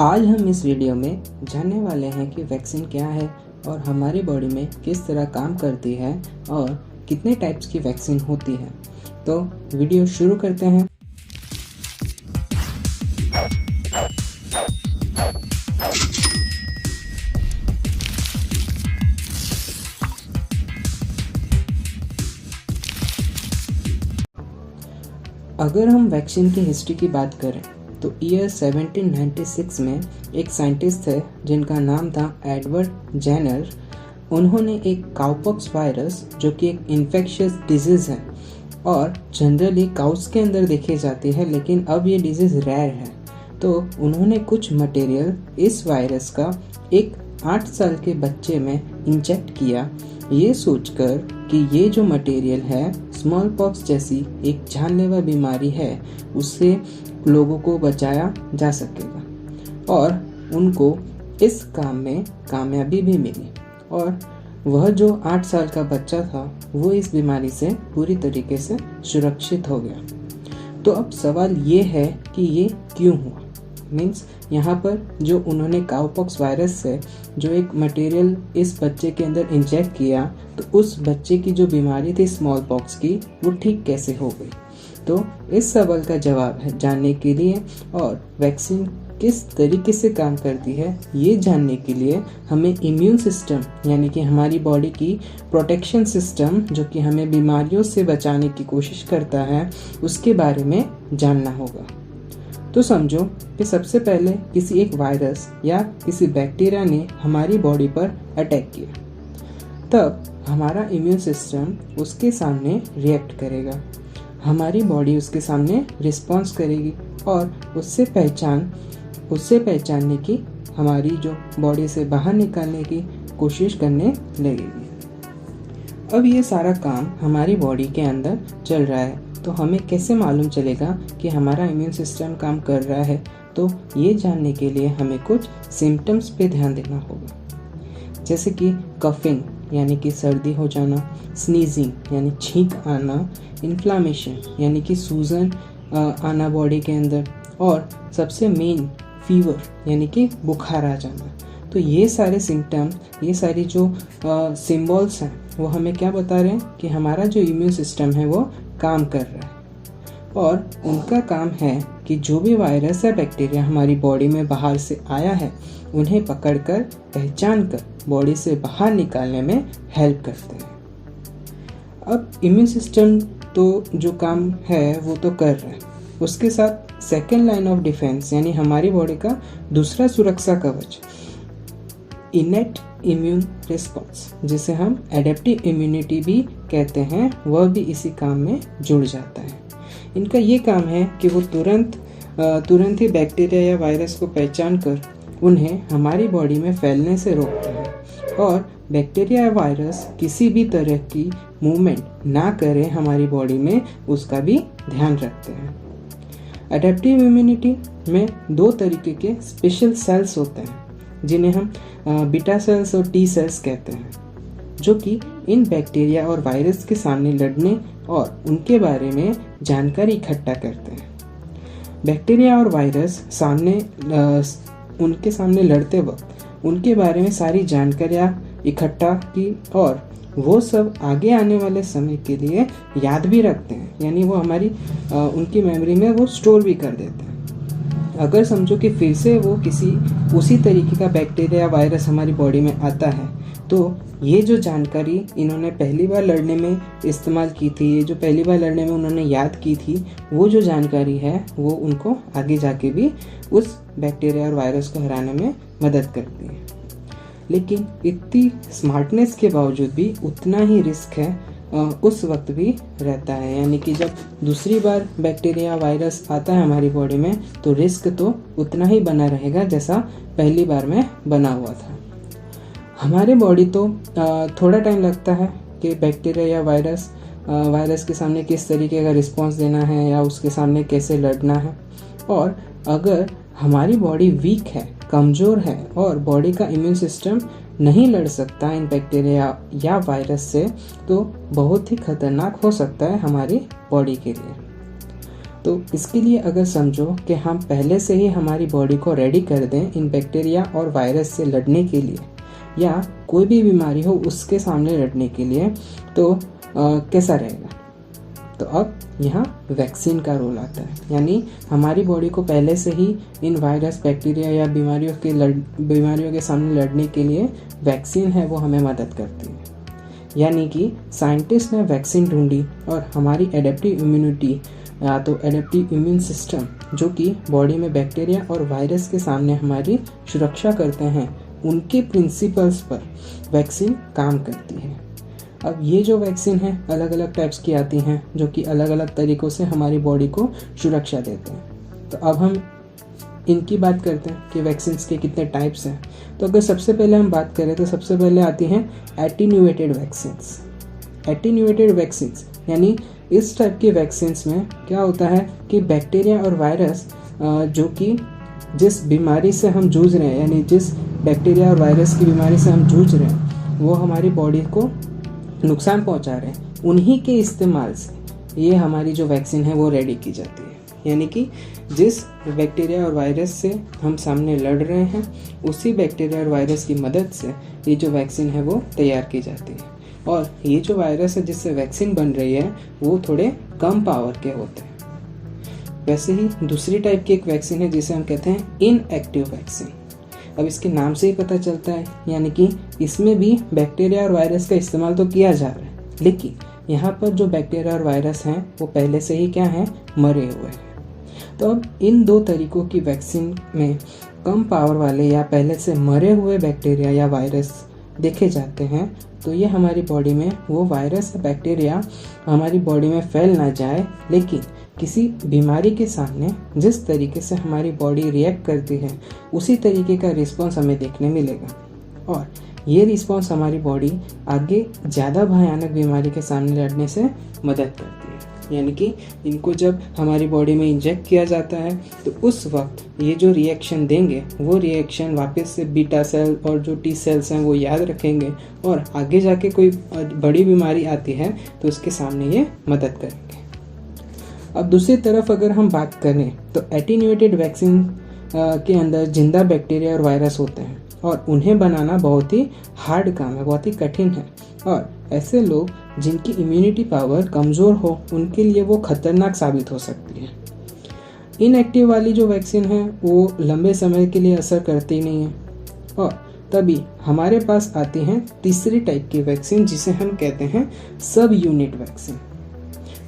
आज हम इस वीडियो में जानने वाले हैं कि वैक्सीन क्या है और हमारी बॉडी में किस तरह काम करती है और कितने टाइप्स की वैक्सीन होती है। तो वीडियो शुरू करते हैं। अगर हम वैक्सीन की हिस्ट्री की बात करें तो ईयर 1796 में एक साइंटिस्ट थे जिनका नाम था एडवर्ड जेनर। उन्होंने एक काउपॉक्स वायरस, जो कि एक इन्फेक्शियस डिजीज़ है और जनरली काउस के अंदर देखी जाती है, लेकिन अब ये डिजीज़ रेयर है, तो उन्होंने कुछ मटेरियल इस वायरस का एक 8 साल के बच्चे में इंजेक्ट किया, ये सोचकर कि ये जो मटेरियल है स्मॉल पॉक्स जैसी एक जानलेवा बीमारी है, उससे लोगों को बचाया जा सकेगा। और उनको इस काम में कामयाबी भी मिली और वह जो 8 साल का बच्चा था वो इस बीमारी से पूरी तरीके से सुरक्षित हो गया। तो अब सवाल ये है कि ये क्यों हुआ। मीन्स यहाँ पर जो उन्होंने काउपॉक्स वायरस से जो एक मटेरियल इस बच्चे के अंदर इंजेक्ट किया, तो उस बच्चे की जो बीमारी थी स्मॉल पॉक्स की, वो ठीक कैसे हो गई। तो इस सवाल का जवाब है जानने के लिए और वैक्सीन किस तरीके से काम करती है ये जानने के लिए हमें इम्यून सिस्टम, यानी कि हमारी बॉडी की प्रोटेक्शन सिस्टम, जो कि हमें बीमारियों से बचाने की कोशिश करता है, उसके बारे में जानना होगा। तो समझो कि सबसे पहले किसी एक वायरस या किसी बैक्टीरिया ने हमारी बॉडी पर अटैक किया, तब हमारा इम्यून सिस्टम उसके सामने रिएक्ट करेगा, हमारी बॉडी उसके सामने रिस्पॉन्स करेगी और उससे पहचानने की, हमारी जो बॉडी से बाहर निकालने की कोशिश करने लगेगी। अब ये सारा काम हमारी बॉडी के अंदर चल रहा है, तो हमें कैसे मालूम चलेगा कि हमारा इम्यून सिस्टम काम कर रहा है। तो ये जानने के लिए हमें कुछ सिम्टम्स पे ध्यान देना होगा, जैसे कि कफिंग यानी कि सर्दी हो जाना, स्नीजिंग यानी छींक आना, इन्फ्लामेशन यानी कि सूजन आना बॉडी के अंदर, और सबसे मेन फीवर यानी कि बुखार आ जाना। तो ये सारे सिम्टम्स, ये सारी जो सिम्बॉल्स हैं, वो हमें क्या बता रहे हैं कि हमारा जो इम्यून सिस्टम है वो काम कर रहा है। और उनका काम है कि जो भी वायरस या बैक्टीरिया हमारी बॉडी में बाहर से आया है, उन्हें पकड़कर पहचान कर बॉडी से बाहर निकालने में हेल्प करते हैं। अब इम्यून सिस्टम तो जो काम है वो तो कर रहा है, उसके साथ सेकेंड लाइन ऑफ डिफेंस यानी हमारी बॉडी का दूसरा सुरक्षा कवच, इनेट इम्यून रिस्पॉन्स, जिसे हम एडेप्टिव इम्यूनिटी भी कहते हैं, वह भी इसी काम में जुड़ जाता है। इनका ये काम है कि वो तुरंत ही बैक्टीरिया या वायरस को पहचान कर उन्हें हमारी बॉडी में फैलने से रोकते हैं और बैक्टीरिया या वायरस किसी भी तरह की मूवमेंट ना करें हमारी बॉडी में, उसका भी ध्यान रखते हैं। एडेप्टिव इम्यूनिटी में 2 तरीके के स्पेशल सेल्स होते हैं, जिन्हें हम बीटा सेल्स और टी सेल्स कहते हैं, जो कि इन बैक्टीरिया और वायरस के सामने लड़ने और उनके बारे में जानकारी इकट्ठा करते हैं। बैक्टीरिया और वायरस उनके सामने लड़ते वक्त उनके बारे में सारी जानकारियाँ इकट्ठा की और वो सब आगे आने वाले समय के लिए याद भी रखते हैं, यानी वो हमारी उनकी मेमोरी में वो स्टोर भी कर देते हैं। अगर समझो कि फिर से वो उसी तरीके का बैक्टीरिया वायरस हमारी बॉडी में आता है, तो ये जो जानकारी इन्होंने पहली बार लड़ने में इस्तेमाल की थी, ये जो पहली बार लड़ने में उन्होंने याद की थी, वो जो जानकारी है वो उनको आगे जाके भी उस बैक्टीरिया और वायरस को हराने में मदद करती है। लेकिन इतनी स्मार्टनेस के बावजूद भी उतना ही रिस्क है उस वक्त भी रहता है, यानी कि जब दूसरी बार बैक्टीरिया वायरस आता है हमारी बॉडी में, तो रिस्क तो उतना ही बना रहेगा जैसा पहली बार में बना हुआ था। हमारे बॉडी तो थोड़ा टाइम लगता है कि बैक्टीरिया या वायरस के सामने किस तरीके का रिस्पॉन्स देना है या उसके सामने कैसे लड़ना है। और अगर हमारी बॉडी वीक है, कमज़ोर है और बॉडी का इम्यून सिस्टम नहीं लड़ सकता इन बैक्टीरिया या वायरस से, तो बहुत ही खतरनाक हो सकता है हमारी बॉडी के लिए। तो इसके लिए अगर समझो कि हम पहले से ही हमारी बॉडी को रेडी कर दें इन बैक्टीरिया और वायरस से लड़ने के लिए या कोई भी बीमारी हो उसके सामने लड़ने के लिए, तो कैसा रहेगा। तो अब यहाँ वैक्सीन का रोल आता है, यानी हमारी बॉडी को पहले से ही इन वायरस, बैक्टीरिया या बीमारियों के सामने लड़ने के लिए वैक्सीन है वो हमें मदद करती है। यानी कि साइंटिस्ट ने वैक्सीन ढूंढी और हमारी एडेप्टिव इम्यूनिटी या तो एडेप्टिव इम्यून सिस्टम जो कि बॉडी में बैक्टीरिया और वायरस के सामने हमारी सुरक्षा करते हैं, उनके प्रिंसिपल्स पर वैक्सीन काम करती है। अब ये जो वैक्सीन है अलग अलग टाइप्स की आती हैं जो कि अलग अलग तरीक़ों से हमारी बॉडी को सुरक्षा देते हैं। तो अब हम इनकी बात करते हैं कि वैक्सीन्स के कितने टाइप्स हैं। तो अगर सबसे पहले हम बात करें तो सबसे पहले आती हैं एटीन्यूएटेड वैक्सीन्स। एटीन्यूएटेड वैक्सीन्स यानी इस टाइप के वैक्सीन्स में क्या होता है कि बैक्टीरिया और वायरस जो कि जिस बीमारी से हम जूझ रहे हैं, यानी जिस बैक्टीरिया और वायरस की बीमारी से हम जूझ रहे हैं वो हमारी बॉडी को नुकसान पहुंचा रहे हैं, उन्हीं के इस्तेमाल से ये हमारी जो वैक्सीन है वो रेडी की जाती है। यानी कि जिस बैक्टीरिया और वायरस से हम सामने लड़ रहे हैं उसी बैक्टीरिया और वायरस की मदद से ये जो वैक्सीन है वो तैयार की जाती है। और ये जो वायरस है जिससे वैक्सीन बन रही है वो थोड़े कम पावर के होते हैं। वैसे ही दूसरी टाइप की एक वैक्सीन है जिसे हम कहते हैं इनएक्टिव वैक्सीन। अब इसके नाम से ही पता चलता है, यानी कि इसमें भी बैक्टीरिया और वायरस का इस्तेमाल तो किया जा रहा है, लेकिन यहाँ पर जो बैक्टीरिया और वायरस हैं वो पहले से ही क्या हैं, मरे हुए हैं। तो अब इन दो तरीकों की वैक्सीन में कम पावर वाले या पहले से मरे हुए बैक्टीरिया या वायरस देखे जाते हैं, तो ये हमारी बॉडी में वो वायरस या बैक्टीरिया हमारी बॉडी में फैल ना जाए, लेकिन किसी बीमारी के सामने जिस तरीके से हमारी बॉडी रिएक्ट करती है उसी तरीके का रिस्पॉन्स हमें देखने मिलेगा। और ये रिस्पॉन्स हमारी बॉडी आगे ज़्यादा भयानक बीमारी के सामने लड़ने से मदद करती है। यानी कि इनको जब हमारी बॉडी में इंजेक्ट किया जाता है तो उस वक्त ये जो रिएक्शन देंगे वो रिएक्शन वापस से बीटा सेल और जो टी सेल्स हैं वो याद रखेंगे और आगे जाके कोई बड़ी बीमारी आती है तो उसके सामने ये मदद करेंगे। अब दूसरी तरफ अगर हम बात करें तो एटीन्यूएटेड वैक्सीन के अंदर जिंदा बैक्टीरिया और वायरस होते हैं और उन्हें बनाना बहुत ही हार्ड काम है, बहुत ही कठिन है। और ऐसे लोग जिनकी इम्यूनिटी पावर कमज़ोर हो उनके लिए वो खतरनाक साबित हो सकती है। इनएक्टिव वाली जो वैक्सीन है वो लंबे समय के लिए असर करती नहीं है। और तभी हमारे पास आती हैं तीसरी टाइप की वैक्सीन जिसे हम कहते हैं सब यूनिट वैक्सीन।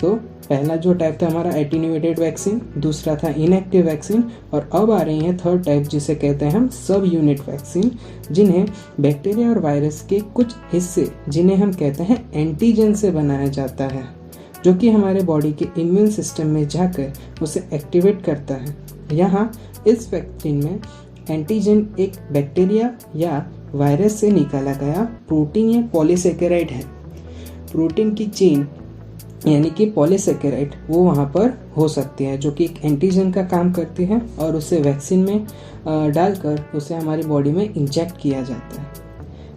तो पहला जो टाइप था हमारा एटीन्यूएटेड वैक्सीन, दूसरा था इनएक्टिव वैक्सीन और अब आ रही है थर्ड टाइप जिसे कहते हैं हम सब यूनिट वैक्सीन, जिन्हें बैक्टीरिया और वायरस के कुछ हिस्से जिन्हें हम कहते हैं एंटीजन से बनाया जाता है, जो कि हमारे बॉडी के इम्यून सिस्टम में जाकर उसे एक्टिवेट करता है। यहाँ इस वैक्सीन में एंटीजन एक बैक्टीरिया या वायरस से निकाला गया प्रोटीन या पॉलीसेकेराइड है। प्रोटीन की चेन यानी कि पॉलीसेकेराइड वो वहाँ पर हो सकती है जो कि एक एंटीजन का काम करती है और उसे वैक्सीन में डालकर उसे हमारी बॉडी में इंजेक्ट किया जाता है।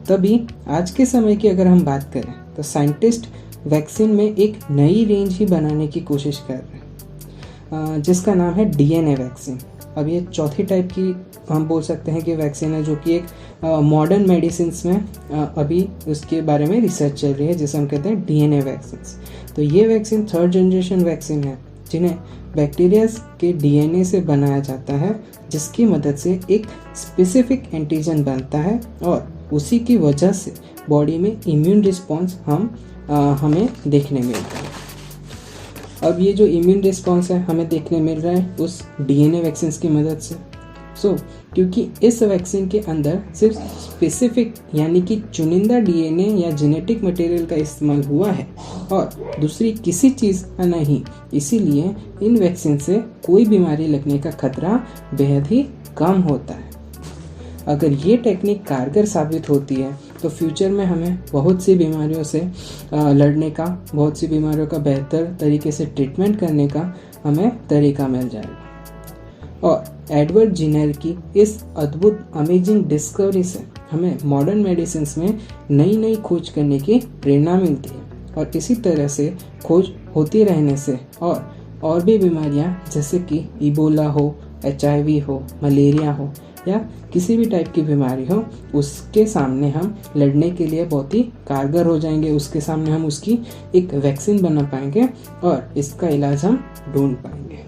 तभी आज के समय की अगर हम बात करें तो साइंटिस्ट वैक्सीन में एक नई रेंज ही बनाने की कोशिश कर रहे हैं जिसका नाम है डीएनए वैक्सीन। अब ये चौथी टाइप की हम बोल सकते हैं कि वैक्सीन है जो कि एक मॉडर्न मेडिसिन्स में अभी उसके बारे में रिसर्च चल रही है जिसे हम कहते हैं डीएनए वैक्सीन्स। तो ये वैक्सीन थर्ड जनरेशन वैक्सीन है जिन्हें बैक्टीरिया के डीएनए से बनाया जाता है, जिसकी मदद से एक स्पेसिफिक एंटीजन बनता है और उसी की वजह से बॉडी में इम्यून रिस्पॉन्स हमें देखने मिलता है। अब ये जो इम्यून रिस्पॉन्स है हमें देखने मिल रहा है उस डीएनए वैक्सीन की मदद से। क्योंकि इस वैक्सीन के अंदर सिर्फ स्पेसिफिक यानी कि चुनिंदा डीएनए या जेनेटिक मटेरियल का इस्तेमाल हुआ है और दूसरी किसी चीज़ का नहीं, इसीलिए इन वैक्सीन से कोई बीमारी लगने का खतरा बेहद ही कम होता है। अगर ये टेक्निक कारगर साबित होती है तो फ्यूचर में हमें बहुत सी बीमारियों से लड़ने का, बहुत सी बीमारियों का बेहतर तरीके से ट्रीटमेंट करने का हमें तरीका मिल जाएगा। और एडवर्ड जिनर की इस अद्भुत अमेजिंग डिस्कवरी से हमें मॉडर्न मेडिसिन्स में नई नई खोज करने की प्रेरणा मिलती है और इसी तरह से खोज होती रहने से और और भी बीमारियां जैसे कि इबोला हो, HIV हो, मलेरिया हो या किसी भी टाइप की बीमारी हो, उसके सामने हम लड़ने के लिए बहुत ही कारगर हो जाएंगे। उसके सामने हम उसकी एक वैक्सीन बना पाएंगे और इसका इलाज हम ढूंढ पाएंगे।